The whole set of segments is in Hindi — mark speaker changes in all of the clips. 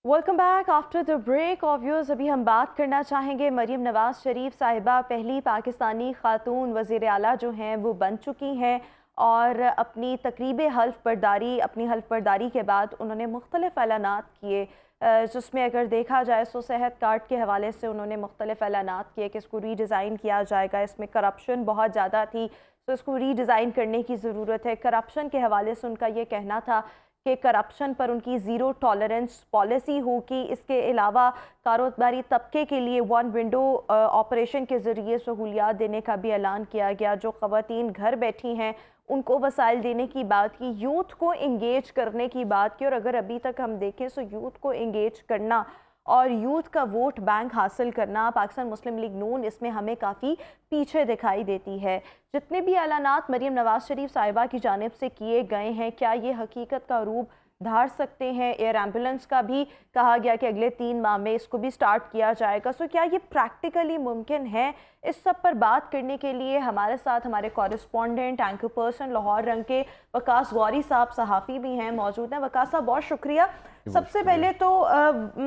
Speaker 1: Welcome back after the break of viewers. अभी हम बात करना चाहेंगे मरीम नवाज शरीफ साहिबा पहली पाकिस्तानी खातून वज़ीर आला जो हैं वो बन चुकी हैं और अपनी अपनी हल्फ बर्दारी के बाद उन्होंने मुख्तलिफ ऐलानात किए, जिसमें अगर देखा जाए तो सेहत कार्ड के हवाले से उन्होंने मुख्तलिफ ऐलानात किए कि इसको रीडिज़ाइन किया जाएगा। इसमें करप्शन बहुत ज़्यादा थी तो इसको रीडिज़ाइन करने की ज़रूरत है। करप्शन के हवाले से उनका ये कहना था कि करप्शन पर उनकी ज़ीरो टॉलरेंस पॉलिसी होगी। इसके अलावा कारोबारी तबके के लिए वन विंडो ऑपरेशन के ज़रिए सहूलियात देने का भी ऐलान किया गया। जो ख़वातीन घर बैठी हैं उनको वसाइल देने की बात की, यूथ को इंगेज करने की बात की। और अगर अभी तक हम देखें तो यूथ को इंगेज करना और यूथ का वोट बैंक हासिल करना पाकिस्तान मुस्लिम लीग नून इसमें हमें काफ़ी पीछे दिखाई देती है। जितने भी ऐलानात मरीम नवाज शरीफ साहिबा की जानिब से किए गए हैं, क्या ये हकीकत का रूप धार सकते हैं? एयर एम्बुलेंस का भी कहा गया कि अगले 3 माह में इसको भी स्टार्ट किया जाएगा। सो क्या ये प्रैक्टिकली मुमकिन है? इस सब पर बात करने के लिए हमारे साथ हमारे कॉरेस्पॉन्डेंट एंकर पर्सन लाहौर रंग के वकास गौरी साहब सहाफ़ी भी हैं, मौजूद हैं। वकास साहब बहुत शुक्रिया। सबसे पहले तो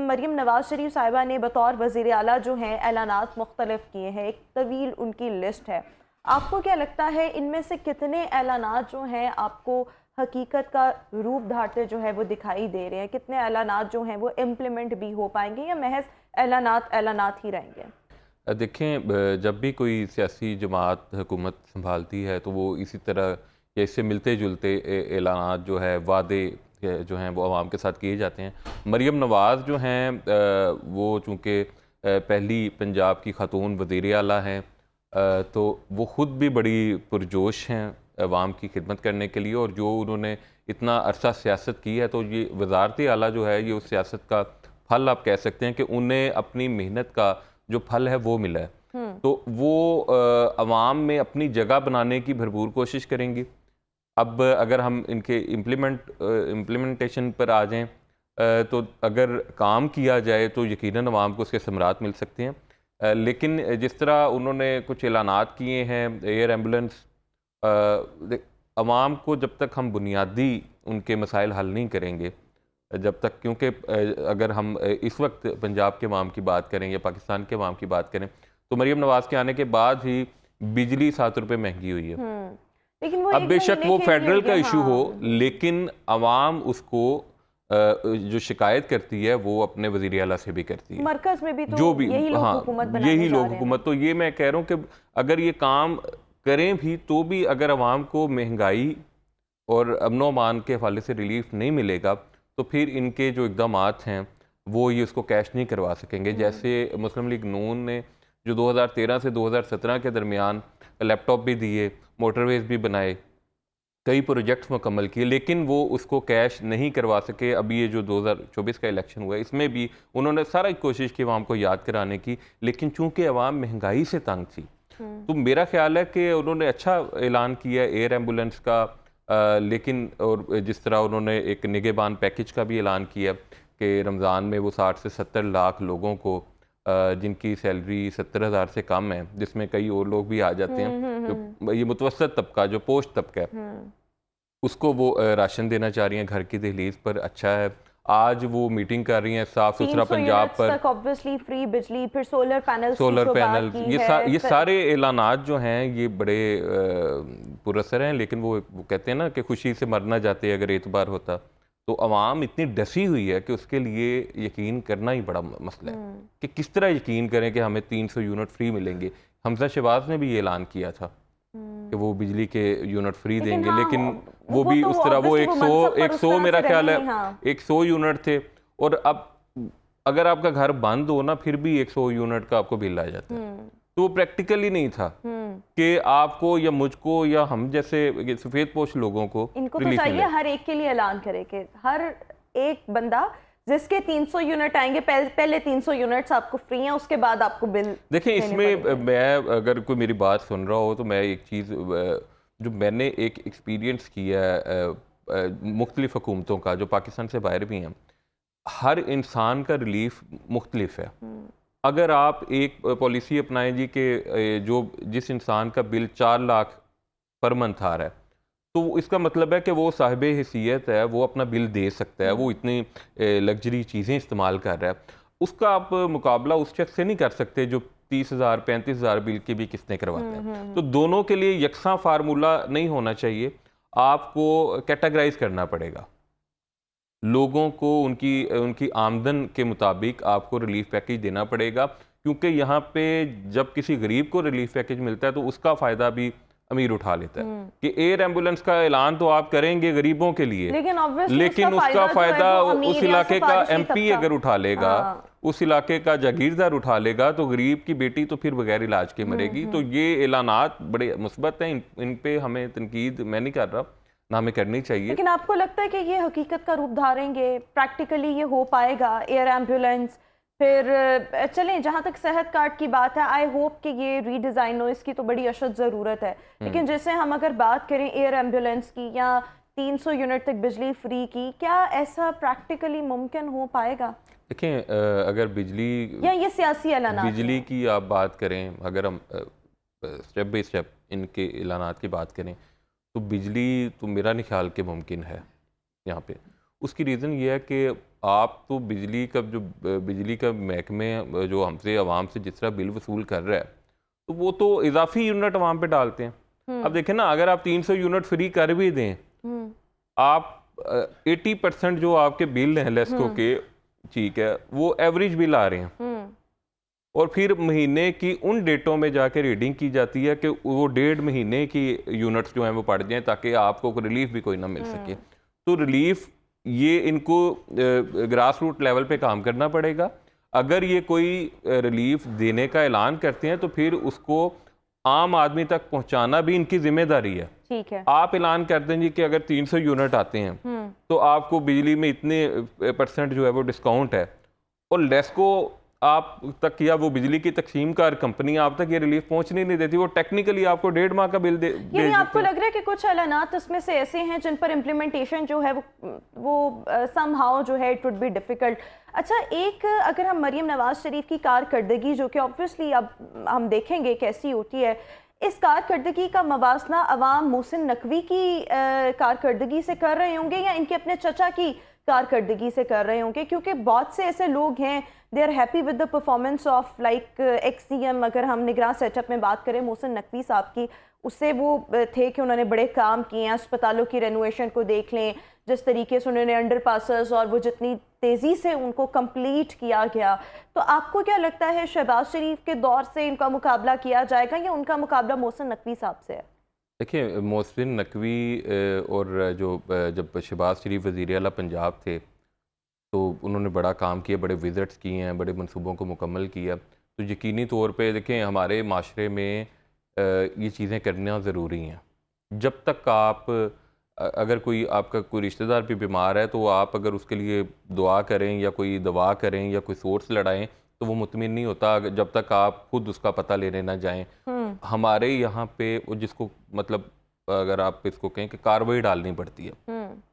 Speaker 1: मरीम नवाज शरीफ साहिबा ने बतौर वज़ीर आला जो हैं ऐलानात मुख्तलिफ किए हैं, एक तवील उनकी लिस्ट है। आपको क्या लगता है इनमें से कितने ऐलानात जो हैं आपको हकीकत का रूप धारते जो है वो दिखाई दे रहे हैं? कितने ऐलानात जो हैं वो इम्प्लीमेंट भी हो पाएंगे या महज ऐलानात ही रहेंगे?
Speaker 2: देखें, जब भी कोई सियासी जमात हुकूमत संभालती है तो वो इसी तरह या इससे मिलते जुलते ऐलानात जो है वादे जो हैं वो आवाम के साथ किए जाते हैं। मरीम नवाज़ जो हैं वो चूँकि पहली पंजाब की खातून वज़ीर आला हैं, तो वो ख़ुद भी बड़ी पुरजोश हैं अवाम की खिदमत करने के लिए। और जो उन्होंने इतना अरसा सियासत की है तो ये वज़ारत आला जो है ये उस सियासत का फल आप कह सकते हैं कि उन्हें अपनी मेहनत का जो फल है वो मिला है। तो वो अवाम में अपनी जगह बनाने की भरपूर कोशिश करेंगी। अब अगर हम इनके इम्प्लीमेंटेशन पर आ जाएं, तो अगर काम किया जाए तो यकीनन अवाम को उसके समरात मिल सकते हैं। लेकिन जिस तरह उन्होंने कुछ ऐलानात किए हैं, एयर एम्बुलेंस, अवाम को जब तक हम बुनियादी उनके मसाइल हल नहीं करेंगे, जब तक, क्योंकि अगर हम इस वक्त पंजाब के अवाम की बात करें या पाकिस्तान के अवाम की बात करें तो मरीम नवाज़ के आने के बाद ही बिजली 7 रुपये महंगी हुई है।
Speaker 1: लेकिन वो
Speaker 2: अब बेशक वो फेडरल का इशू हो,
Speaker 1: हाँ।
Speaker 2: लेकिन अवाम उसको जो शिकायत करती है वो अपने वज़ीर आला से भी करती है,
Speaker 1: मरकज में भी तो
Speaker 2: जो भी,
Speaker 1: यही लोग
Speaker 2: हाँ,
Speaker 1: हुकूमत बनाने
Speaker 2: यही
Speaker 1: जा
Speaker 2: लोग
Speaker 1: रहे हैं
Speaker 2: हुकूमत। तो ये मैं कह रहा हूँ कि अगर ये काम करें भी तो भी अगर अवाम को महंगाई और अमनो अमान के हवाले से रिलीफ नहीं मिलेगा तो फिर इनके जो इक़दामात हैं वो ये उसको कैश नहीं करवा सकेंगे। जैसे मुस्लिम लीग नून ने जो 2013 से 2017 के दरमियान लैपटॉप भी दिए, मोटरवेज़ भी बनाए, कई प्रोजेक्ट्स मुकम्मल किए, लेकिन वो उसको कैश नहीं करवा सके। अभी ये जो 2024 का इलेक्शन हुआ है इसमें भी उन्होंने सारा कोशिश की अवाम को याद कराने की, लेकिन चूँकि अवाम महंगाई से तंग थी तो मेरा ख्याल है कि उन्होंने अच्छा ऐलान किया एयर एम्बुलेंस का। लेकिन और जिस तरह उन्होंने एक निगहबान पैकेज का भी ऐलान किया कि रमज़ान में वो 60 से 70 लाख लोगों को जिनकी सैलरी 70,000 से कम है, जिसमें कई और लोग भी आ जाते हैं, जो ये मुतवसत तबका, जो पोस्ट तबका है, उसको वो राशन देना चाह रही हैं घर की दहलीज पर। अच्छा है, आज वो मीटिंग कर रही हैं साफ सुथरा पंजाब पर,
Speaker 1: ऑब्वियसली फ्री बिजली, फिर सोलर पैनल
Speaker 2: ये सारे ऐलानात जो हैं ये बड़े पुरअसर हैं। लेकिन वो कहते हैं ना कि खुशी से मरना जाते अगर एतबार होता। तो अवाम इतनी डसी हुई है कि उसके लिए यकीन करना ही बड़ा मसला है कि किस तरह यकीन करें कि हमें 300 यूनिट फ्री मिलेंगे। हमजा शहबाज ने भी ये ऐलान किया था कि वो बिजली के यूनिट फ्री देंगे, लेकिन वो भी
Speaker 1: तो
Speaker 2: उस तरह वो 100 मेरा ख्याल है
Speaker 1: हाँ।
Speaker 2: 100 यूनिट थे। और अब अगर आपका घर बंद हो ना फिर भी 100 यूनिट का आपको बिल आ जाता है। तो वो प्रैक्टिकली नहीं था कि आपको या मुझको या हम जैसे सफ़ेद पोश लोगों को
Speaker 1: इनको तो चाहिए हर एक के लिए ऐलान करे कि हर एक बंदा जिसके 300 यूनिट आएंगे, पहले 300 यूनिट्स आपको फ्री हैं, उसके बाद आपको बिल।
Speaker 2: देखें इसमें मैं, अगर कोई मेरी बात सुन रहा हो तो मैं एक चीज़ जो मैंने एक एक्सपीरियंस किया है मुख्तलिफ हुकूमतों का जो पाकिस्तान से बाहर भी हैं, हर इंसान का रिलीफ मुख्तलिफ है। अगर आप एक पॉलिसी अपनाएं जी कि जिस इंसान का बिल 4 लाख पर मंथ आ रहा है तो इसका मतलब है कि वो साहिब हैसियत है, वो अपना बिल दे सकता है, वो इतनी लग्जरी चीज़ें इस्तेमाल कर रहा है। उसका आप मुकाबला उस शख्स से नहीं कर सकते जो 30,000 35,000 बिल के भी किस्तें करवाते हैं। तो दोनों के लिए यकसा फार्मूला नहीं होना चाहिए, आपको कैटेगराइज करना पड़ेगा। लोगों को उनकी उनकी आमदन के मुताबिक आपको रिलीफ पैकेज देना पड़ेगा, क्योंकि यहाँ पे जब किसी गरीब को रिलीफ पैकेज मिलता है तो उसका फ़ायदा भी अमीर उठा लेता है। कि एयर एम्बुलेंस का ऐलान तो आप करेंगे गरीबों के लिए, लेकिन उसका फ़ायदा उस इलाके का MP अगर उठा लेगा, उस इलाके का जागीरदार उठा लेगा, तो गरीब की बेटी तो फिर बगैर इलाज के मरेगी। तो ये ऐलानात बड़े मुस्बत हैं, इन पे हमें तनकीद मैं नहीं कर रहा, ना हमें करनी चाहिए।
Speaker 1: लेकिन आपको लगता है कि ये हकीकत का रूप धारेंगे, प्रैक्टिकली ये हो पाएगा? एयर एम्बुलेंस, फिर चलें जहाँ तक सेहत कार्ड की बात है, आई होप कि ये रीडिज़ाइन हो, इसकी तो बड़ी अशद ज़रूरत है। लेकिन जैसे हम अगर बात करें एयर एम्बुलेंस की या 300 यूनिट तक बिजली फ्री की, क्या ऐसा प्रैक्टिकली मुमकिन हो पाएगा?
Speaker 2: देखें, अगर बिजली
Speaker 1: या ये सियासी ऐलान
Speaker 2: बिजली की आप बात करें, अगर हम स्टेप बाई स्टेप इनके ऐलानात की बात करें, तो बिजली तो मेरा नहीं ख्याल कि मुमकिन है यहाँ पे। उसकी रीज़न ये है कि आप तो बिजली का महकमे जो हमसे आवाम से जिस तरह बिल वसूल कर रहा है, तो वो तो इजाफी यूनिट आवाम पे डालते हैं। अब देखें ना, अगर आप 300 यूनिट फ्री कर भी दें, आप 80% जो आपके बिल हैं लेस्को के, ठीक है, वो एवरेज बिल आ रहे हैं। और फिर महीने की उन डेटों में जाके रीडिंग की जाती है कि वो 1.5 महीने की यूनिट्स जो हैं वो पड़ जाएं, ताकि आपको रिलीफ भी कोई ना मिल सके। तो रिलीफ ये इनको ग्रास रूट लेवल पे काम करना पड़ेगा। अगर ये कोई रिलीफ देने का ऐलान करते हैं तो फिर उसको आम आदमी तक पहुंचाना भी इनकी जिम्मेदारी है।
Speaker 1: ठीक है,
Speaker 2: आप ऐलान कर दें जी कि अगर 300 यूनिट आते हैं तो आपको बिजली में इतने % जो है वो डिस्काउंट है, और लेस्को आप तक या वो बिजली की तकसीमकार कंपनी आप तक ये रिलीफ पहुंचने नहीं देती, वो टेक्निकली आपको 1.5 माह का बिल
Speaker 1: यानी आपको लग रहा है कि कुछ ऐलानात उसमें से ऐसे हैं जिन पर इम्प्लीमेंटेशन जो है वो समहाउ जो है इट वुड बी डिफिकल्ट। अच्छा, एक अगर हम मरीम नवाज शरीफ की कारकर्दगी, जो कि ऑब्वियसली अब हम देखेंगे कैसी होती है, इस कारकर्दगी का मवाजना अवाम मोहसिन नकवी की कारकर्दगी से कर रहे होंगे या इनके अपने चचा की कारकर्दगी से कर रहे होंगे? क्योंकि बहुत से ऐसे लोग हैं, they are happy with the performance of like ex CM. अगर हम निगरान सेटअप में बात करें मोहसिन नकवी साहब की, उससे वो थे कि उन्होंने बड़े काम किए हैं। अस्पतालों की रेनोवेशन को देख लें, जिस तरीके से उन्होंने अंडर पासेस और वो जितनी तेज़ी से उनको कंप्लीट किया गया। तो आपको क्या लगता है शहबाज शरीफ के दौर से इनका मुकाबला किया जाएगा या उनका मुकाबला मोहसिन नकवी साहब से है?
Speaker 2: देखिए, मोहसिन नकवी और जब शहबाज शरीफ वज़ीर आला पंजाब थे तो उन्होंने बड़ा काम किया, बड़े विज़िट्स किए हैं, बड़े मंसूबों को मुकम्मल किया। तो यकीनी तौर पे देखें, हमारे माशरे में ये चीज़ें करना ज़रूरी हैं। जब तक आप अगर आपका कोई रिश्तेदार भी बीमार है तो आप अगर उसके लिए दुआ करें या कोई दवा करें या कोई सोर्स लड़ाएं तो वो मुतमिन नहीं होता जब तक आप खुद उसका पता लेने ना जाएं। हमारे यहाँ पे वो जिसको मतलब अगर आप इसको कहें कि कार्रवाई डालनी पड़ती है,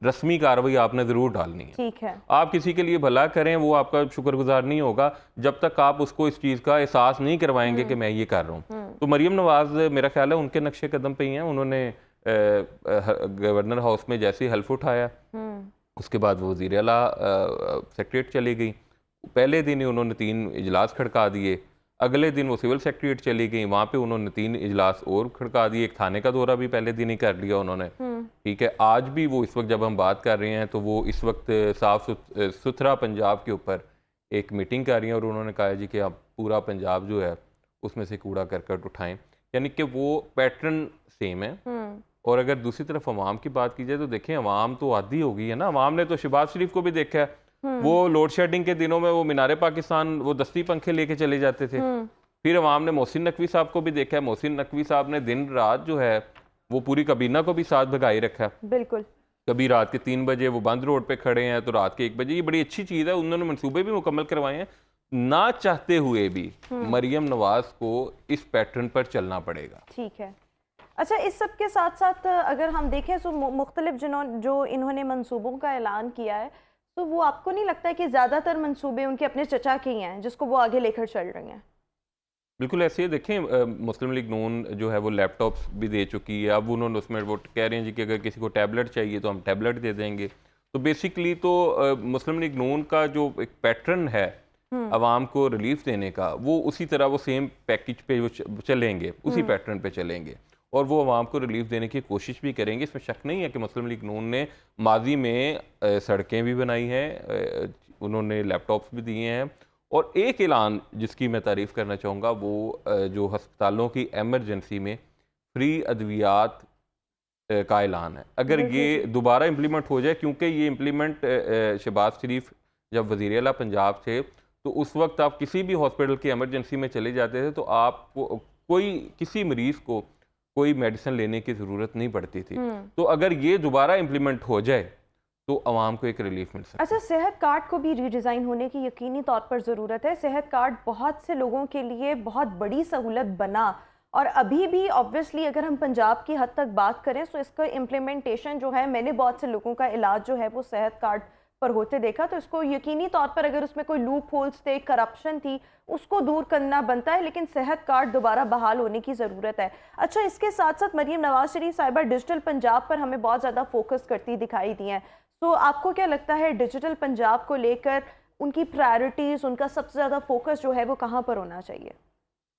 Speaker 2: रस्मी कार्रवाई आपने ज़रूर डालनी है।
Speaker 1: ठीक है,
Speaker 2: आप किसी के लिए भला करें, वो आपका शुक्रगुजार नहीं होगा जब तक आप उसको इस चीज़ का एहसास नहीं करवाएंगे कि मैं ये कर रहा हूँ। तो मरीम नवाज मेरा ख्याल है उनके नक्शे कदम पे ही हैं। उन्होंने गवर्नर हाउस में जैसे ही हल्फ उठाया, उसके बाद वो वज़ीर आला सेक्रेटरीट चली गई। पहले दिन ही उन्होंने 3 इजलास खड़का दिए, अगले दिन वो सिविल सेक्रेटरीट चली गई, वहाँ पे उन्होंने 3 इजलास और खड़का दिए, एक थाने का दौरा भी पहले दिन ही कर लिया उन्होंने। ठीक है, आज भी वो इस वक्त जब हम बात कर रहे हैं तो वो इस वक्त साफ सुथरा पंजाब के ऊपर एक मीटिंग कर रही हैं और उन्होंने कहा जी कि आप पूरा पंजाब जो है उसमें से कूड़ा करकट उठाएं, यानी कि वो पैटर्न सेम है। और अगर दूसरी तरफ अवाम की बात की जाए तो देखें, अवाम तो आदी हो गई है ना। अवाम ने तो शहबाज शरीफ को भी देखा है, वो लोड शेडिंग के दिनों में वो मीनारे पाकिस्तान वो दस्ती पंखे लेके चले जाते थे। फिर अवाम ने मोहसिन नकवी साहब को भी देखा है, मोहसिन नकवी साहब ने दिन रात जो है वो पूरी कबीना को भी साथ भगाई रखा है।
Speaker 1: बिल्कुल,
Speaker 2: कभी रात के 3 बजे वो बंद रोड पे खड़े हैं तो रात के 1 बजे। ये बड़ी अच्छी चीज़ है, उन्होंने मंसूबे भी मुकम्मल करवाए हैं। ना चाहते हुए भी मरियम नवाज को इस पैटर्न पर चलना पड़ेगा।
Speaker 1: ठीक है। अच्छा, इस सब के साथ साथ अगर हम देखें तो मुख्तलिफ जो इन्होंने मंसूबों का ऐलान किया है, तो वो आपको नहीं लगता है कि ज़्यादातर मंसूबे उनके अपने चचा के ही हैं जिसको वो आगे लेकर चल रहे हैं?
Speaker 2: बिल्कुल ऐसे ही देखें, मुस्लिम लीग नून जो है वो लैपटॉप्स भी दे चुकी है। अब उन्होंने उसमें वो कह रहे हैं जी कि अगर किसी को टैबलेट चाहिए तो हम टैबलेट दे देंगे। तो बेसिकली तो मुस्लिम लीग नून का जो एक पैटर्न है आवाम को रिलीफ देने का, वो उसी तरह वो सेम पैकेज पे वो चलेंगे, उसी पैटर्न पे चलेंगे और वो आवाम को रिलीफ देने की कोशिश भी करेंगे। इसमें शक नहीं है कि मुस्लिम लीग नून ने माजी में सड़कें भी बनाई हैं, उन्होंने लैपटॉप्स भी दिए हैं। और एक ऐलान जिसकी मैं तारीफ़ करना चाहूँगा वो जो हस्पतालों की एमरजेंसी में फ्री अद्वियात का ऐलान है। अगर ये दोबारा इम्प्लीमेंट हो जाए, क्योंकि ये इम्प्लीमेंट शहबाज शरीफ जब वज़ीर आला पंजाब थे तो उस वक्त आप किसी भी हॉस्पिटल की एमरजेंसी में चले जाते थे तो आपको कोई किसी मरीज़ को कोई मेडिसिन लेने की ज़रूरत नहीं पड़ती थी। तो अगर ये दोबारा इम्प्लीमेंट हो जाए तो आवाम को एक रिलीफ मिल सकता है।
Speaker 1: अच्छा, सेहत कार्ड को भी रीडिज़ाइन होने की यकीनी तौर पर ज़रूरत है। सेहत कार्ड बहुत से लोगों के लिए बहुत बड़ी सहूलत बना और अभी भी ऑब्वियसली अगर हम पंजाब की हद तक बात करें तो इसका इम्प्लीमेंटेशन जो है, मैंने बहुत से लोगों का इलाज जो है वो सेहत कार्ड पर होते देखा, तो इसको यकीनी तौर पर अगर उसमें कोई लूप होल्स थे, करप्शन थी, उसको दूर करना बनता है, लेकिन सेहत कार्ड दोबारा बहाल होने की ज़रूरत है। अच्छा, इसके साथ साथ मरीम नवाज शरीफ साहिबा डिजिटल पंजाब पर हमें बहुत ज़्यादा फोकस करती दिखाई दी हैं। तो आपको क्या लगता है डिजिटल पंजाब को लेकर उनकी प्रायोरिटीज़, उनका सबसे ज़्यादा फोकस जो है वो कहाँ पर होना चाहिए?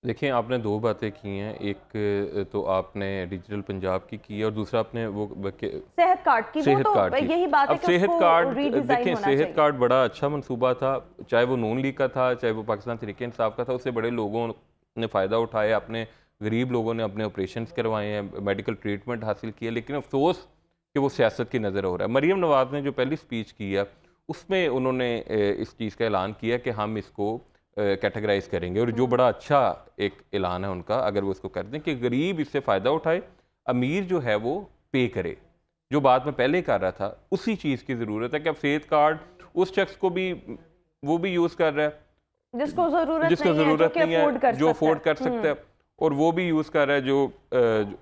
Speaker 2: देखिए, आपने दो बातें की हैं। एक तो आपने डिजिटल पंजाब की है और दूसरा आपने वो
Speaker 1: सेहत कार्ड की, वो
Speaker 2: सेहत
Speaker 1: तो
Speaker 2: कार्ड की।
Speaker 1: यही बात है
Speaker 2: अब
Speaker 1: कि
Speaker 2: सेहत
Speaker 1: उसको
Speaker 2: कार्ड
Speaker 1: रीडिज़ाइन
Speaker 2: देखें,
Speaker 1: होना
Speaker 2: सेहत
Speaker 1: चाहिए।
Speaker 2: कार्ड बड़ा अच्छा मंसूबा था, चाहे वो नून लीग का था, चाहे वो पाकिस्तान तहरीक इंसाफ का था। उससे बड़े लोगों ने फ़ायदा उठाया, अपने गरीब लोगों ने अपने ऑपरेशन करवाए हैं, मेडिकल ट्रीटमेंट हासिल किया। लेकिन अफसोस कि वो सियासत की नज़र हो रहा है। मरीम नवाज़ ने जो पहली स्पीच की है उसमें उन्होंने इस चीज़ का ऐलान किया कि हम इसको कैटेगराइज करेंगे और जो बड़ा अच्छा एक ऐलान है उनका, अगर वो इसको कर दें कि गरीब इससे फ़ायदा उठाए, अमीर जो है वो पे करे। जो बात मैं पहले कर रहा था उसी चीज़ की ज़रूरत है कि अब सेहत कार्ड उस शख्स को भी, वो भी यूज़ कर रहा है
Speaker 1: जिसको ज़रूरत
Speaker 2: जिसको
Speaker 1: नहीं है,
Speaker 2: ज़रूरत नहीं
Speaker 1: अफोर्ड कर
Speaker 2: है, जो
Speaker 1: सकता
Speaker 2: अफोर्ड कर सकता है, और वो भी यूज़ कर रहा है जो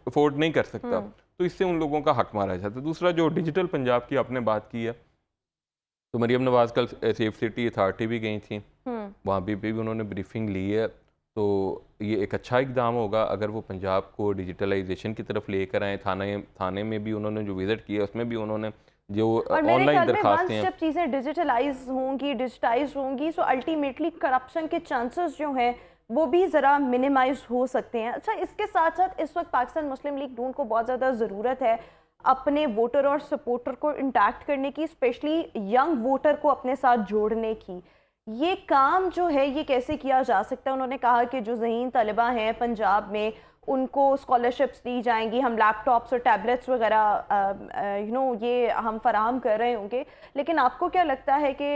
Speaker 2: अफोर्ड नहीं कर सकता। तो इससे उन लोगों का हक मारा जाता है। दूसरा, जो डिजिटल पंजाब की आपने बात की है, तो मरीम नवाज़ कल सेफ सिटी अथॉरिटी भी गई थी, वहाँ भी उन्होंने ब्रीफिंग ली है। तो ये एक अच्छा इकदाम होगा अगर वो पंजाब को डिजिटलाइजेशन की तरफ लेकर आए। थाने में भी उन्होंने जो विज़िट किया उसमें भी उन्होंने जो ऑनलाइन दरखास्तें हैं,
Speaker 1: जब चीज़ें डिजिटलाइज होंगी, डिजिटाइज होंगी, तो अल्टीमेटली करप्शन के चांसेस जो हैं वो भी ज़रा मिनिमाइज हो सकते हैं। अच्छा, इसके साथ साथ इस वक्त पाकिस्तान मुस्लिम लीग नून को बहुत ज़्यादा ज़रूरत है अपने वोटर और सपोर्टर को इंटैक्ट करने की, स्पेशली यंग वोटर को अपने साथ जोड़ने की। ये काम जो है ये कैसे किया जा सकता है? उन्होंने कहा कि जो ज़हीन तलबा हैं पंजाब में उनको स्कॉलरशिप्स दी जाएंगी, हम लैपटॉप्स और टैबलेट्स वगैरह ये हम फराहम कर रहे होंगे, लेकिन आपको क्या लगता है कि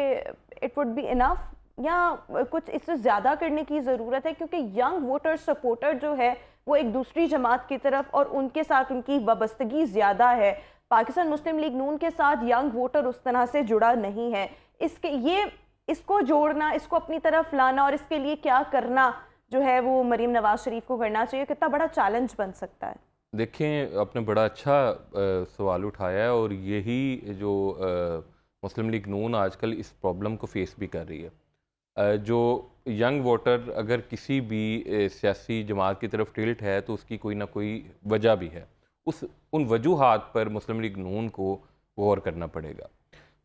Speaker 1: इट वुड बी इनफ या कुछ इससे ज़्यादा करने की ज़रूरत है? क्योंकि यंग वोटर सपोर्टर जो है वो एक दूसरी जमात की तरफ और उनके साथ उनकी वाबस्तगी ज़्यादा है। पाकिस्तान मुस्लिम लीग नून के साथ यंग वोटर उस तरह से जुड़ा नहीं है। इसको जोड़ना, इसको अपनी तरफ लाना और इसके लिए क्या करना जो है वो मरीम नवाज शरीफ को करना चाहिए, कितना बड़ा चैलेंज बन सकता है?
Speaker 2: देखें, आपने बड़ा अच्छा सवाल उठाया है और यही जो मुस्लिम लीग नून आजकल इस प्रॉब्लम को फेस भी कर रही है। जो यंग वोटर अगर किसी भी सियासी जमात की तरफ टिल्ट है तो उसकी कोई ना कोई वजह भी है। उन वजूहात पर मुस्लिम लीग नून को गौर करना पड़ेगा।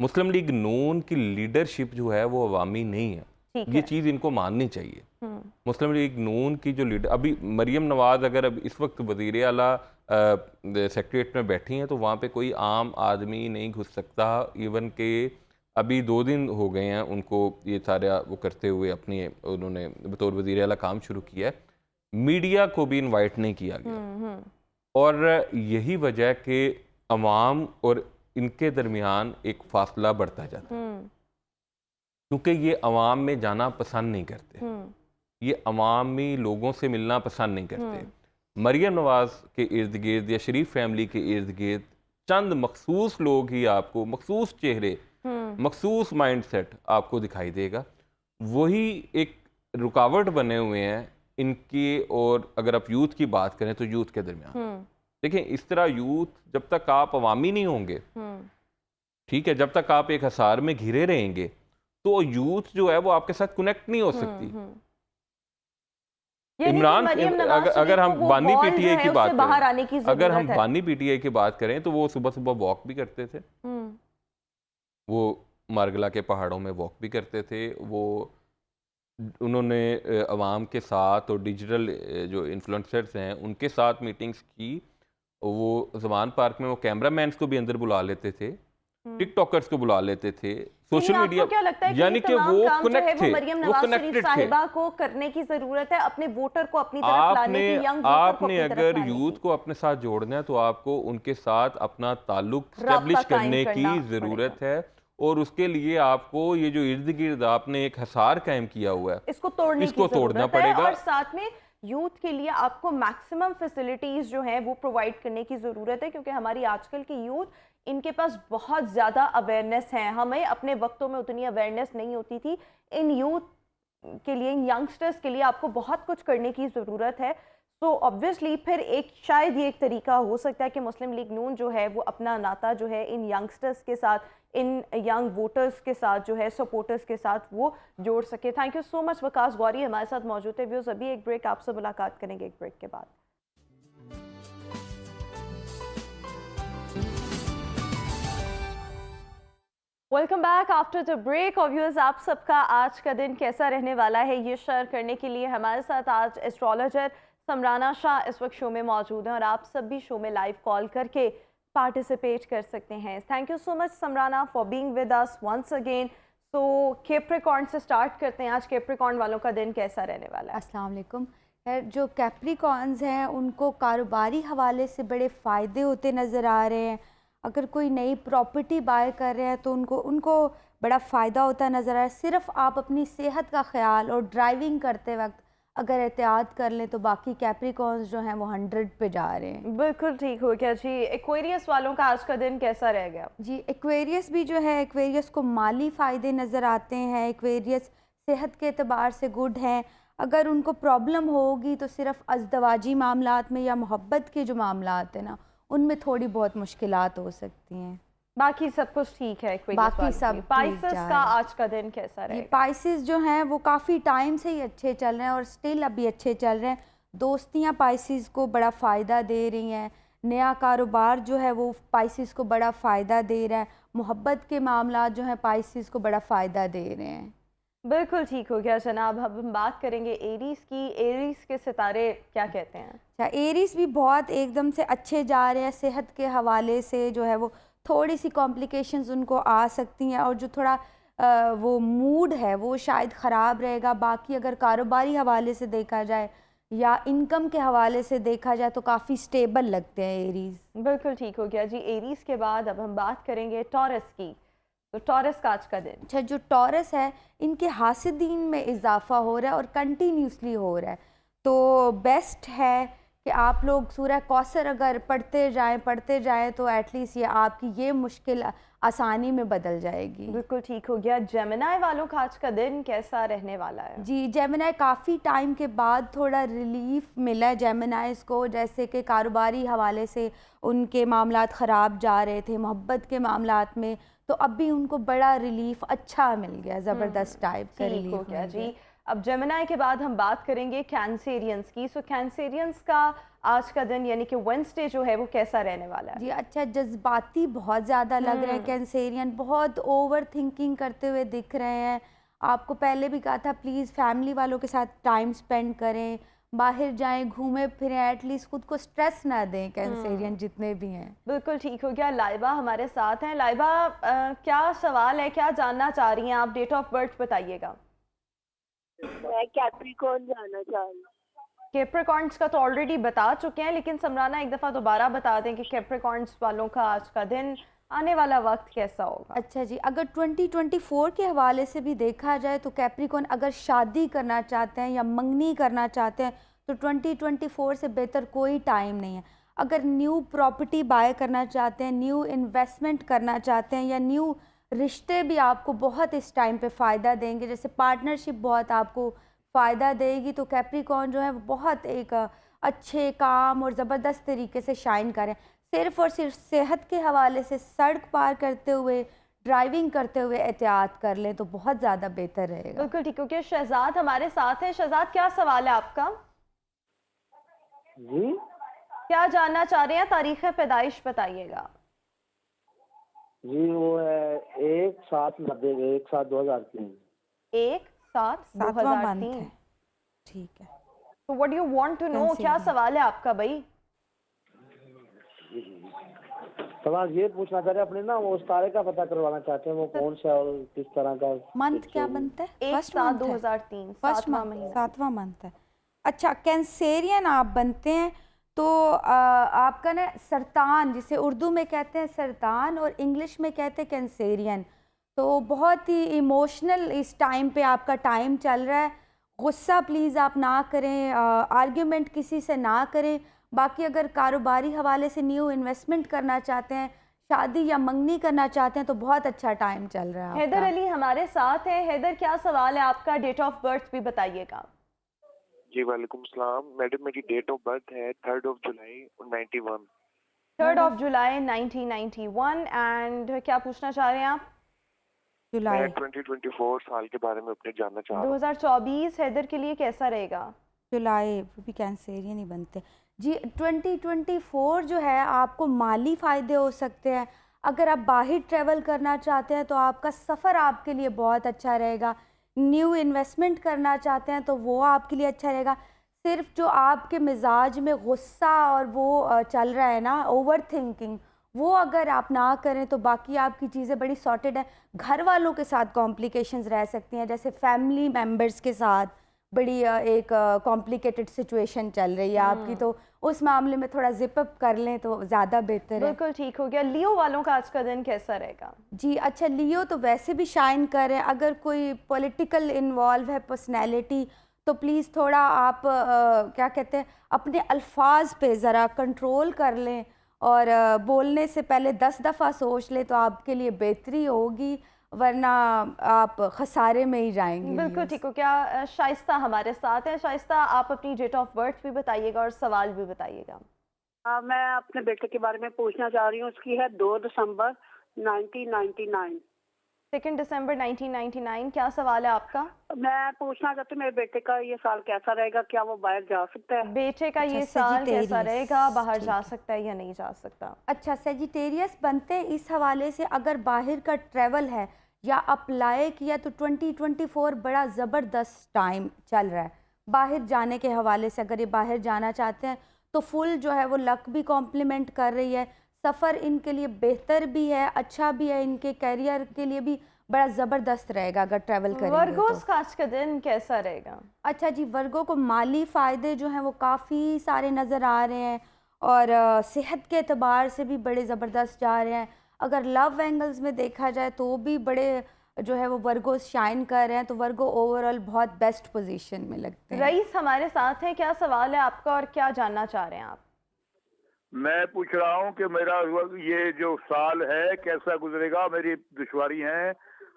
Speaker 2: मुस्लिम लीग नून की लीडरशिप जो है वो अवामी नहीं है, ये चीज़ इनको माननी चाहिए। मुस्लिम लीग नून की जो लीडर, अभी मरीम नवाज़ अगर अब इस वक्त वज़ीर आला सेक्रेटरीट में बैठी हैं तो वहाँ पे कोई आम आदमी नहीं घुस सकता। इवन के अभी 2 दिन हो गए हैं उनको ये सारा वो करते हुए, अपनी उन्होंने बतौर वज़ीर आला काम शुरू किया है, मीडिया को भी इनवाइट नहीं किया गया। और यही वजह कि अवाम और इनके दरमियान एक फासला बढ़ता जाता है, क्योंकि ये अवाम में जाना पसंद नहीं करते, ये अवामी लोगों से मिलना पसंद नहीं करते। मरीम नवाज़ के इर्द गिर्द या शरीफ फैमिली के इर्द गिर्द चंद मखसूस लोग ही आपको, मखसूस चेहरे, मखसूस माइंडसेट आपको दिखाई देगा, वही एक रुकावट बने हुए हैं इनके। और अगर आप यूथ की बात करें तो यूथ के दरमियान देखें, इस तरह यूथ जब तक आप अवामी नहीं होंगे, ठीक है, जब तक आप एक हसार में घिरे रहेंगे तो यूथ जो है वो आपके साथ कनेक्ट नहीं हो सकती।
Speaker 1: यानी कि
Speaker 2: इमरान
Speaker 1: मरियम नवाज
Speaker 2: अगर
Speaker 1: शरीफ
Speaker 2: हम
Speaker 1: को वो
Speaker 2: बानी
Speaker 1: बॉल जो
Speaker 2: पीटीआई
Speaker 1: है
Speaker 2: की
Speaker 1: उससे
Speaker 2: बात
Speaker 1: बाहर आने की
Speaker 2: करें, अगर हम
Speaker 1: जरूरत है।
Speaker 2: बानी पीटीआई की बात करें तो वो सुबह सुबह वॉक भी करते थे, वो मारगला के पहाड़ों में वॉक भी करते थे, वो उन्होंने अवाम के साथ और डिजिटल जो इन्फ्लुएंसर्स हैं उनके साथ मीटिंग्स की। वो जमान पार्क में वो कैमरामैन्स को भी अंदर बुला लेते थे, टिकटॉकर्स को बुला लेते थे, सोशल
Speaker 1: यानी
Speaker 2: मीडिया,
Speaker 1: आपको क्या लगता है कि ये
Speaker 2: यानी कि
Speaker 1: तमाम
Speaker 2: वो
Speaker 1: काम जो है
Speaker 2: कनेक्ट
Speaker 1: वो
Speaker 2: थे,
Speaker 1: मरियम
Speaker 2: वो
Speaker 1: नवाज शरीफ
Speaker 2: कनेक्टेड थे।
Speaker 1: साहिबा को करने की जरूरत है, अपने वोटर को अपनी तरफ लाने की, यंग वोटर को
Speaker 2: आपने
Speaker 1: अपनी तरफ
Speaker 2: अगर
Speaker 1: लाने
Speaker 2: यूथ
Speaker 1: की,
Speaker 2: को अपने साथ जोड़ना है तो आपको उनके साथ अपना ताल्लुक
Speaker 1: राब्ता
Speaker 2: स्टेब्लिश
Speaker 1: कायम
Speaker 2: करने
Speaker 1: करना
Speaker 2: की ज़रूरत है, और उसके लिए आपको ये जो इर्द गिर्द आपने एक हिसार कायम किया हुआ है
Speaker 1: इसको तोड़ने
Speaker 2: इसको
Speaker 1: की
Speaker 2: तोड़ना
Speaker 1: जरूरत है।
Speaker 2: पड़ेगा।
Speaker 1: और साथ में यूथ के लिए आपको मैक्सिमम फैसिलिटीज जो है वो प्रोवाइड करने की जरूरत है, क्योंकि हमारी आजकल की यूथ, इनके पास बहुत ज़्यादा अवेयरनेस है, हमें अपने वक्तों में उतनी अवेयरनेस नहीं होती थी। इन यूथ के लिए, इन यंगस्टर्स के लिए आपको बहुत कुछ करने की ज़रूरत है। तो ऑब्वियसली फिर एक शायद ये एक तरीका हो सकता है कि मुस्लिम लीग नून जो है वो अपना नाता जो है इन यंगस्टर्स के साथ, इन यंग वोटर्स के साथ जो है, सपोर्टर्स के साथ वो जोड़ सके। Thank you so much Waqas Gauri हमारे साथ मौजूद है। व्यूज़ अभी एक ब्रेक, आपसे मुलाकात करेंगे एक ब्रेक के बाद। Welcome back after the break. और व्यूअर्स, आप सबका आज का दिन कैसा रहने वाला है ये शेयर करने के लिए हमारे साथ आज एस्ट्रोलॉजर समराना शाह इस वक्त शो में मौजूद हैं, और आप सब भी शो में लाइव कॉल करके पार्टिसिपेट कर सकते हैं। Thank you so much Samrana for being with us once again. So Capricorn से स्टार्ट करते हैं, आज कैप्रिकॉर्न वालों का दिन कैसा रहने वाला है?
Speaker 3: अस्सलाम वालेकुम। जो कैप्रिकॉर्न्स हैं उनको कारोबारी हवाले से बड़े फ़ायदे होते नज़र आ रहे हैं। अगर कोई नई प्रॉपर्टी बाय कर रहे हैं तो उनको बड़ा फ़ायदा होता नज़र आ रहा है। सिर्फ आप अपनी सेहत का ख्याल और ड्राइविंग करते वक्त अगर एहतियात कर लें तो बाकी कैप्रिकॉर्न्स जो हैं वो 100 पे जा रहे हैं।
Speaker 1: बिल्कुल ठीक हो गया जी। एक्वेरियस वालों का आज का दिन कैसा रह गया?
Speaker 3: जी, एक्वेरियस भी जो है, एक्वेरियस को माली फ़ायदे नज़र आते हैं। एक्वेरियस सेहत के एतबार से गुड हैं। अगर उनको प्रॉब्लम होगी तो सिर्फ अज़दवाजी मामलात में या मोहब्बत के जो मामलात हैं ना, उनमें थोड़ी बहुत मुश्किलात हो सकती हैं।
Speaker 1: बाकी सब कुछ ठीक है एक्वेरियस
Speaker 3: बाकी
Speaker 1: वालों
Speaker 3: सब
Speaker 1: की।
Speaker 3: ठीक
Speaker 1: पाइसेस
Speaker 3: जा
Speaker 1: का
Speaker 3: रहा है।
Speaker 1: आज का दिन कैसा
Speaker 3: ये
Speaker 1: रहेगा?
Speaker 3: पाइसेस जो हैं वो काफ़ी टाइम से ही अच्छे चल रहे हैं और स्टिल अभी अच्छे चल रहे हैं। दोस्तियां पाइसेस को बड़ा फ़ायदा दे रही हैं। नया कारोबार जो है वो पाइसेस को बड़ा फ़ायदा दे रहा है। मोहब्बत के मामला जो हैं पाइसेस को बड़ा फ़ायदा दे रहे हैं।
Speaker 1: बिल्कुल ठीक हो गया जनाब। अब हम बात करेंगे एरीज की। एरीज के सितारे क्या कहते हैं?
Speaker 3: अच्छा, एरीज भी बहुत एकदम से अच्छे जा रहे हैं। सेहत के हवाले से जो है वो थोड़ी सी कॉम्प्लिकेशंस उनको आ सकती हैं, और जो थोड़ा वो मूड है वो शायद ख़राब रहेगा। बाकी अगर कारोबारी हवाले से देखा जाए या इनकम के हवाले से देखा जाए तो काफ़ी स्टेबल लगते हैं एरीज।
Speaker 1: बिल्कुल ठीक हो गया जी। एरीज के बाद अब हम बात करेंगे टॉरस की। तो टॉरस का आज का दिन?
Speaker 3: अच्छा, जो टॉरस है इनके हासिदीन में इजाफा हो रहा है और कंटिन्यूसली हो रहा है, तो बेस्ट है कि आप लोग सूरह कौसर अगर पढ़ते जाएं तो एटलीस्ट ये आपकी ये मुश्किल आसानी में बदल जाएगी।
Speaker 1: बिल्कुल ठीक हो गया। जेमिनाई वालों का आज का दिन कैसा रहने वाला है?
Speaker 3: जी, जेमिनाई काफ़ी टाइम के बाद थोड़ा रिलीफ मिला है जेमिनाइज़ को। जैसे कि कारोबारी हवाले से उनके मामलात ख़राब जा रहे थे, मोहब्बत के मामलात में, तो अब भी उनको बड़ा रिलीफ अच्छा मिल गया, ज़बरदस्त टाइप का रिलीफ
Speaker 1: हो गया
Speaker 3: मिल गया।
Speaker 1: जी। अब जेमिनाई के बाद हम बात करेंगे कैंसेरियंस की। सो कैंसेरियंस का आज का दिन यानी कि वेडनेसडे जो है वो कैसा रहने वाला है?
Speaker 3: जी, अच्छा, जज्बाती बहुत ज़्यादा लग रहे हैं कैंसेरियन, बहुत ओवर थिंकिंग करते हुए दिख रहे हैं। आपको पहले भी कहा था प्लीज़ फैमिली वालों के साथ टाइम स्पेंड करें, बाहर जाएं, घूमें फिरें, एटलीस्ट खुद को स्ट्रेस ना दें कैंसेरियन जितने भी हैं।
Speaker 1: बिल्कुल ठीक हो गया। लाइबा हमारे साथ हैं। लाइबा, क्या सवाल है, क्या जानना चाह रही हैं आप? डेट ऑफ बर्थ बताइएगा।
Speaker 4: मैं कैप्रिकॉर्न जाना चाह रही हूँ।
Speaker 1: कैप्रिकॉर्न्स का तो ऑलरेडी बता चुके हैं, लेकिन समराना एक दफ़ा दोबारा बता दें कि कैप्रिकॉर्न्स वालों का आज का दिन, आने वाला वक्त कैसा होगा?
Speaker 3: अच्छा जी, अगर 2024 के हवाले से भी देखा जाए तो कैप्रिकॉर्न अगर शादी करना चाहते हैं या मंगनी करना चाहते हैं तो 2024 से बेहतर कोई टाइम नहीं है। अगर न्यू प्रॉपर्टी बाय करना चाहते हैं, न्यू इन्वेस्टमेंट करना चाहते हैं, या न्यू रिश्ते भी आपको बहुत इस टाइम पे फ़ायदा देंगे, जैसे पार्टनरशिप बहुत आपको फ़ायदा देगी, तो कैप्रिकॉर्न जो है वो बहुत एक अच्छे, काम और ज़बरदस्त तरीके से शाइन करें। सिर्फ और सिर्फ सेहत के हवाले से सड़क पार करते हुए, ड्राइविंग करते हुए एहतियात कर लें तो बहुत ज़्यादा बेहतर रहेगा।
Speaker 1: बिल्कुल ठीक हो गया। शहजाद हमारे साथ हैं। शहजाद, क्या सवाल है आपका?
Speaker 5: जी
Speaker 1: क्या जानना चाह रहे हैं? तारीख पैदाइश बताइएगा।
Speaker 5: जी वो है 1/7/90 1/7/2003।
Speaker 3: 7वां मंथ
Speaker 1: 1/7/2003।
Speaker 3: है। ठीक है।
Speaker 1: तो what do you want to know? क्या
Speaker 3: कैंसेरियन।
Speaker 1: सवाल है आपका भाई?
Speaker 5: सवाल ये पूछना चाह रहे हैं अपने ना, वो उस तारे का पता करवाना चाहते हैं, वो कौन सा और किस तरह का
Speaker 3: मंथ
Speaker 5: फिक्स
Speaker 3: क्या
Speaker 5: होगी।
Speaker 3: बनता है?
Speaker 1: एक
Speaker 3: फर्स्ट
Speaker 1: सात
Speaker 3: मंथ
Speaker 1: दो
Speaker 3: है।
Speaker 1: हजार तीन
Speaker 3: फर्स्ट
Speaker 1: 7वां
Speaker 3: मंथ
Speaker 1: महीना।
Speaker 3: 7वां मंथ है। अच्छा, कैंसेरियन आप बनते हैं तो आपका ना सरतान, जिसे उर्दू में कहते हैं सरतान और इंग्लिश में कहते हैं कैंसेरियन, तो बहुत ही इमोशनल इस टाइम पे आपका टाइम चल रहा है। गुस्सा प्लीज़ आप ना करें, आर्ग्यूमेंट किसी से ना करें। बाकी अगर कारोबारी हवाले से न्यू इन्वेस्टमेंट करना चाहते हैं, शादी या मंगनी करना चाहते हैं, तो बहुत अच्छा टाइम चल रहा है
Speaker 1: हैदर
Speaker 3: आपका।
Speaker 1: अली हमारे साथ है। हैदर, क्या सवाल है आपका? डेट ऑफ बर्थ भी बताइएगा।
Speaker 6: जी वालेकुम सलाम मैडम, मेरी डेट ऑफ बर्थ है 3 जुलाई 91।
Speaker 1: 3 जुलाई 1991। एंड क्या पूछना चाह रहे हैं आप?
Speaker 6: मैं
Speaker 3: जुलाई
Speaker 6: 2024 साल के बारे में अपने जानना चाह रहा हूँ।
Speaker 1: 2024 हैदर के लिए कैसा रहेगा?
Speaker 3: जुलाई भी कैंसेरियन ही बनते जी। 2024 जो है आपको माली फ़ायदे हो सकते हैं। अगर आप बाहर ट्रैवल करना चाहते हैं तो आपका सफ़र आपके लिए बहुत अच्छा रहेगा। न्यू इन्वेस्टमेंट करना चाहते हैं तो वो आपके लिए अच्छा रहेगा। सिर्फ जो आपके मिजाज में गुस्सा और वो चल रहा है ना, ओवर थिंकिंग, वो अगर आप ना करें तो बाकी आपकी चीज़ें बड़ी सॉर्टेड है। घर वालों के साथ कॉम्प्लिकेशंस रह सकती हैं, जैसे फैमिली मेम्बर्स के साथ बड़ी एक कॉम्प्लिकेटेड सिचुएशन चल रही है आपकी, तो उस मामले में थोड़ा जिप अप कर लें तो ज़्यादा बेहतर है।
Speaker 1: बिल्कुल ठीक हो गया। लियो वालों का आज का दिन कैसा रहेगा?
Speaker 3: जी अच्छा, लियो तो वैसे भी शाइन कर रहे हैं। अगर कोई पॉलिटिकल इन्वॉल्व है पर्सनैलिटी, तो प्लीज़ थोड़ा आप क्या कहते हैं, अपने अल्फाज पे ज़रा कंट्रोल कर लें और बोलने से पहले 10 दफ़ा सोच लें तो आपके लिए बेहतरी होगी, वरना आप खसारे में ही जाएंगे।
Speaker 1: बिल्कुल
Speaker 3: लियोस।
Speaker 1: ठीक हो गया। शाइस्ता हमारे साथ है। शाइस्ता, आप अपनी डेट ऑफ बर्थ भी बताइएगा और सवाल भी बताइएगा।
Speaker 4: मैं अपने बेटे के बारे में पूछना चाह रही हूँ। उसकी है 2 दिसंबर 1999।
Speaker 1: 2 दिसंबर 1999। क्या सवाल है आपका?
Speaker 4: मैं पूछना चाहती हूँ मेरे बेटे का ये साल कैसा रहेगा, क्या वो बाहर जा सकता है?
Speaker 1: बेटे का
Speaker 3: अच्छा,
Speaker 1: ये साल कैसा
Speaker 3: Sagittarius,
Speaker 1: रहेगा? बाहर
Speaker 3: ठीक
Speaker 1: जा
Speaker 3: है।
Speaker 1: सकता है या नहीं जा सकता?
Speaker 3: अच्छा, सेजिटेरियस बनते हैं इस हवाले से, अगर बाहर का ट्रैवल है या अप्लाई किया तो 2024 बड़ा ज़बरदस्त टाइम चल रहा है। बाहर जाने के हवाले से अगर ये बाहर जाना चाहते हैं तो फुल जो है वो लक भी कॉम्प्लीमेंट कर रही है। सफ़र इनके लिए बेहतर भी है, अच्छा भी है, इनके करियर के लिए भी बड़ा ज़बरदस्त रहेगा अगर ट्रैवल करेंगे
Speaker 1: वर्गोस
Speaker 3: तो।
Speaker 1: का आज का दिन कैसा रहेगा?
Speaker 3: अच्छा जी, वर्गों को माली फ़ायदे जो हैं वो काफ़ी सारे नज़र आ रहे हैं और सेहत के एतबार से भी बड़े ज़बरदस्त जा रहे हैं। अगर लव एंगल्स में देखा जाए तो भी बड़े जो है वो वर्गो शाइन कर रहे हैं, तो वर्गो ओवरऑल बहुत बेस्ट पोजीशन में लगते हैं।
Speaker 1: रईस हमारे साथ है। क्या सवाल है आपका और क्या जानना चाह रहे हैं आप?
Speaker 7: मैं पूछ रहा हूँ कि मेरा ये जो साल है कैसा गुजरेगा। मेरी दुश्वारी है,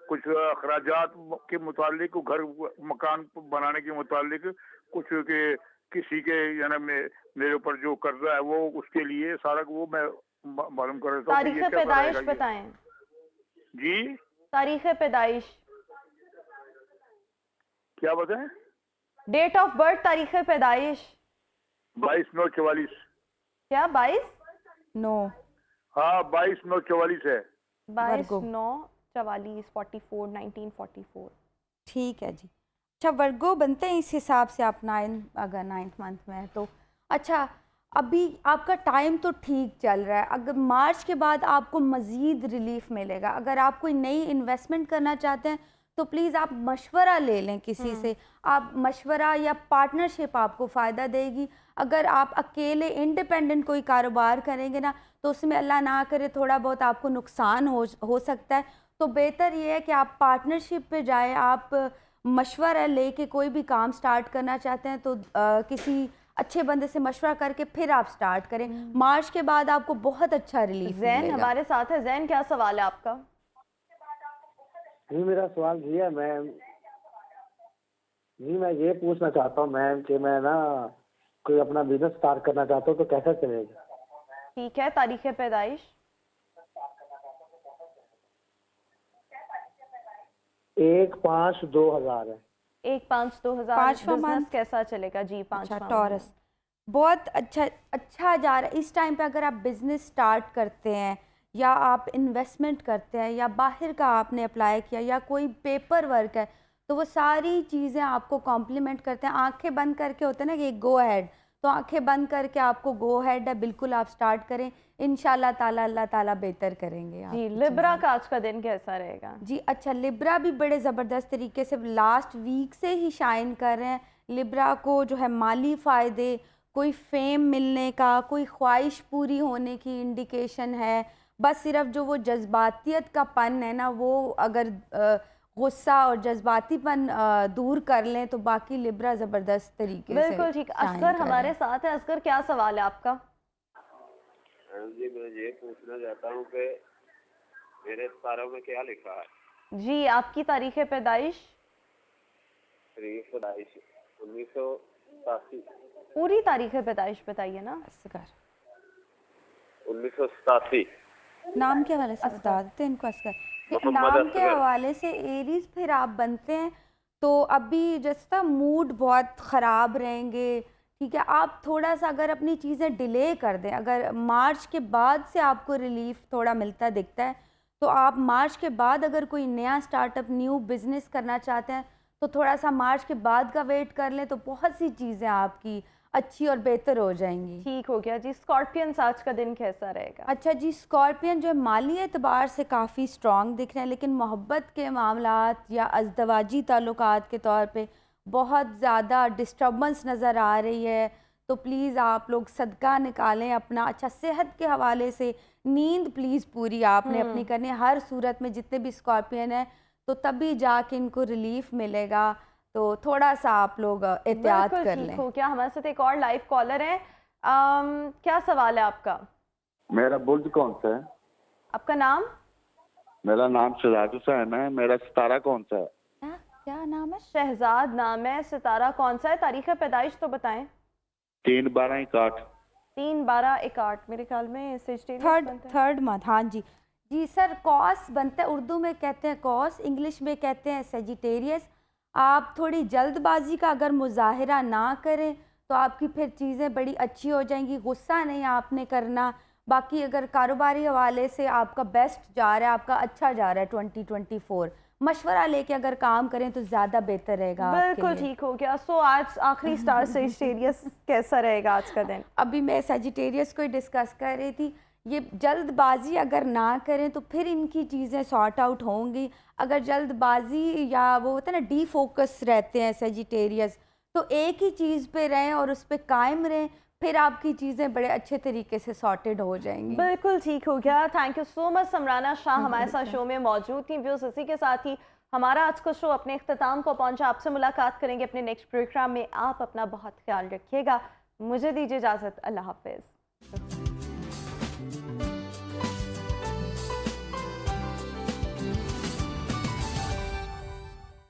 Speaker 7: कुछ अखराजात के मुतालिक, घर मकान बनाने के मुतालिक, कुछ के किसी के यानी मेरे ऊपर जो कर्जा है वो उसके लिए सारा वो मैं मालूम कर रहा हूँ।
Speaker 1: तारीख पैदाइश बताएं।
Speaker 7: जी
Speaker 1: तारीख पैदाइश,
Speaker 7: क्या बताएं?
Speaker 1: डेट ऑफ बर्थ, तारीख पैदाइश।
Speaker 7: 22/9/44।
Speaker 1: क्या 22?
Speaker 3: नो,
Speaker 7: हाँ 22/9/44 है।
Speaker 1: 22/9/44 44 1944।
Speaker 3: ठीक है जी। अच्छा, वर्गो बनते हैं इस हिसाब से आप अगर 9th मंथ में है तो। अच्छा, अभी आपका टाइम तो ठीक चल रहा है। अगर मार्च के बाद आपको मज़ीद रिलीफ मिलेगा। अगर आप कोई नई इन्वेस्टमेंट करना चाहते हैं तो प्लीज़ आप मशवरा ले लें किसी से। आप मशवरा या पार्टनरशिप आपको फ़ायदा देगी। अगर आप अकेले इंडिपेंडेंट कोई कारोबार करेंगे ना, तो उसमें अल्लाह ना करे थोड़ा बहुत आपको नुकसान हो सकता है। तो बेहतर ये है कि आप पार्टनरशिप पे जाएं। आप मशवरा लेके कोई भी काम स्टार्ट करना चाहते हैं तो किसी अच्छे बंदे से मशवरा करके फिर आप स्टार्ट करें। मार्च के बाद आपको बहुत अच्छा रिलीफ
Speaker 1: जैन
Speaker 3: मिलेगा।
Speaker 1: हमारे साथ है। जैन, क्या सवाल है आपका?
Speaker 5: जी मेरा सवाल ये है मैम, जी मैं ये पूछना चाहता हूँ मैम कि मैं ना कोई अपना बिजनेस स्टार्ट करना चाहता हूँ तो कैसा चलेगा?
Speaker 1: ठीक है। तारीख पैदाइश?
Speaker 5: 1/5/2000 है।
Speaker 1: 1/5/2000।
Speaker 3: पाँचवां
Speaker 1: बिजनेस
Speaker 3: मंथ।
Speaker 1: कैसा चलेगा जी?
Speaker 3: अच्छा,
Speaker 1: 5वां
Speaker 3: टॉरस। बहुत अच्छा जा रहा है इस टाइम पे। अगर आप बिज़नेस स्टार्ट करते हैं या आप इन्वेस्टमेंट करते हैं या बाहर का आपने अप्लाई किया या कोई पेपर वर्क है, तो वो सारी चीज़ें आपको कॉम्प्लीमेंट करते हैं। आंखें बंद करके होते हैं ना कि गो अहेड, तो आंखें बंद करके आपको गो अहेड है, बिल्कुल आप स्टार्ट करें। इंशाल्लाह ताला अल्लाह ताला बेहतर करेंगे
Speaker 1: जी,
Speaker 3: आपकी
Speaker 1: लिब्रा
Speaker 3: चीज़ें।
Speaker 1: का आज का दिन कैसा रहेगा?
Speaker 3: जी अच्छा, लिब्रा भी बड़े ज़बरदस्त तरीके से लास्ट वीक से ही शाइन कर रहे हैं। लिब्रा को जो है माली फ़ायदे, कोई फेम मिलने का, कोई ख्वाहिश पूरी होने की इंडिकेशन है। बस सिर्फ जो वो जज्बातियत का पन है ना, वो अगर गुस्सा और जज्बातीपन दूर कर लें तो बाकी लिब्रा ज़बरदस्त तरीके से
Speaker 1: बिल्कुल ठीक।
Speaker 3: शाइन
Speaker 1: असगर
Speaker 3: कर रहे
Speaker 1: हमारे
Speaker 3: हैं।
Speaker 1: साथ है। असगर, क्या सवाल है आपका?
Speaker 8: जी, मैं ये पूछना चाहता हूँ कि मेरे तारों में क्या लिखा है?
Speaker 1: जी, आपकी तारीख पैदाइश?
Speaker 8: तारीख पैदाइश 1987।
Speaker 1: पूरी तारीख पैदाइश बताइए ना।
Speaker 3: असगर
Speaker 8: 1987।
Speaker 3: नाम के हवाले से बता देते हैं इनको असगर।
Speaker 8: मोहम्मद
Speaker 3: नाम के
Speaker 8: असगर।
Speaker 3: हवाले से एरीज फिर आप बनते हैं तो अभी जैसा मूड बहुत ख़राब रहेंगे, ठीक है। आप थोड़ा सा अगर अपनी चीज़ें डिले कर दें, अगर मार्च के बाद से आपको रिलीफ थोड़ा मिलता दिखता है, तो आप मार्च के बाद अगर कोई नया स्टार्टअप न्यू बिज़नेस करना चाहते हैं तो थोड़ा सा मार्च के बाद का वेट कर लें, तो बहुत सी चीज़ें आपकी अच्छी और बेहतर हो जाएंगी।
Speaker 1: ठीक हो गया जी। स्कॉर्पियंस, आज का दिन कैसा रहेगा?
Speaker 3: अच्छा जी, स्कॉर्पियन जो है माली एतबार से काफ़ी स्ट्रॉन्ग दिख रहे हैं, लेकिन मोहब्बत के मामलात या अज़दवाजी ताल्लुकात के तौर पे बहुत ज़्यादा डिस्टर्बेंस नज़र आ रही है। तो प्लीज़ आप लोग सदका निकालें अपना। अच्छा, सेहत के हवाले से नींद प्लीज़ पूरी आपने अपनी करनी है हर सूरत में। जितने भी स्कॉर्पियन हैं तो तभी जाके इनको रिलीफ मिलेगा, तो थोड़ा सा आप लोग एहतियात
Speaker 1: बिल्कुल
Speaker 3: कर
Speaker 1: ठीक
Speaker 3: लें।
Speaker 1: हो गया। हमारे साथ एक और लाइव कॉलर है। क्या सवाल है आपका?
Speaker 7: मेरा बुर्ज कौन सा है?
Speaker 1: आपका नाम?
Speaker 7: मेरा नाम शहजाद हुसैन है। मेरा सितारा कौन सा है?
Speaker 3: क्या नाम है?
Speaker 1: शहजाद नाम है। सितारा कौन सा है? तारीख पैदाइश तो बताएं।
Speaker 7: 3/12/61।
Speaker 1: 3/12/61। मेरे ख्याल में Sagittarius बनता है।
Speaker 3: थर्ड मंथ, हाँ जी। जी सर, कॉस बनता है, उर्दू में कहते हैं कॉस, इंग्लिश में कहते हैं सेजिटेरियस। आप थोड़ी जल्दबाजी का अगर मुजाहिरा ना करें तो आपकी फिर चीज़ें बड़ी अच्छी हो जाएंगी। गुस्सा नहीं आपने करना। बाकी अगर कारोबारी हवाले से आपका बेस्ट जा रहा है, आपका अच्छा जा रहा है 2024, मशवरा लेके अगर काम करें तो ज़्यादा बेहतर रहेगा आपके
Speaker 1: बिल्कुल
Speaker 3: लिए।
Speaker 1: ठीक हो गया। सो आज आखिरी स्टार सेजिटेरियस कैसा रहेगा आज का दिन?
Speaker 3: अभी मैं सेजिटेरियस को ही डिस्कस कर रही थी। ये जल्दबाजी अगर ना करें तो फिर इनकी चीज़ें सॉर्ट आउट होंगी। अगर जल्दबाजी या वो होता है ना डीफोकस रहते हैं सेजिटेरियस, तो एक ही चीज़ पे रहें और उस पर कायम रहें, फिर आपकी चीज़ें बड़े अच्छे तरीके से सॉर्टेड हो जाएंगी।
Speaker 1: बिल्कुल ठीक हो गया। Thank you so much Samrana Shah हमारे साथ शो में मौजूद थी। व्यूअर्स, इसी के साथ ही हमारा आज का शो अपने इख्तिताम को पहुंचा। आपसे मुलाकात करेंगे अपने नेक्स्ट प्रोग्राम में। आप अपना बहुत ख्याल रखिएगा। मुझे दीजिए इजाज़त। अल्लाह हाफिज़।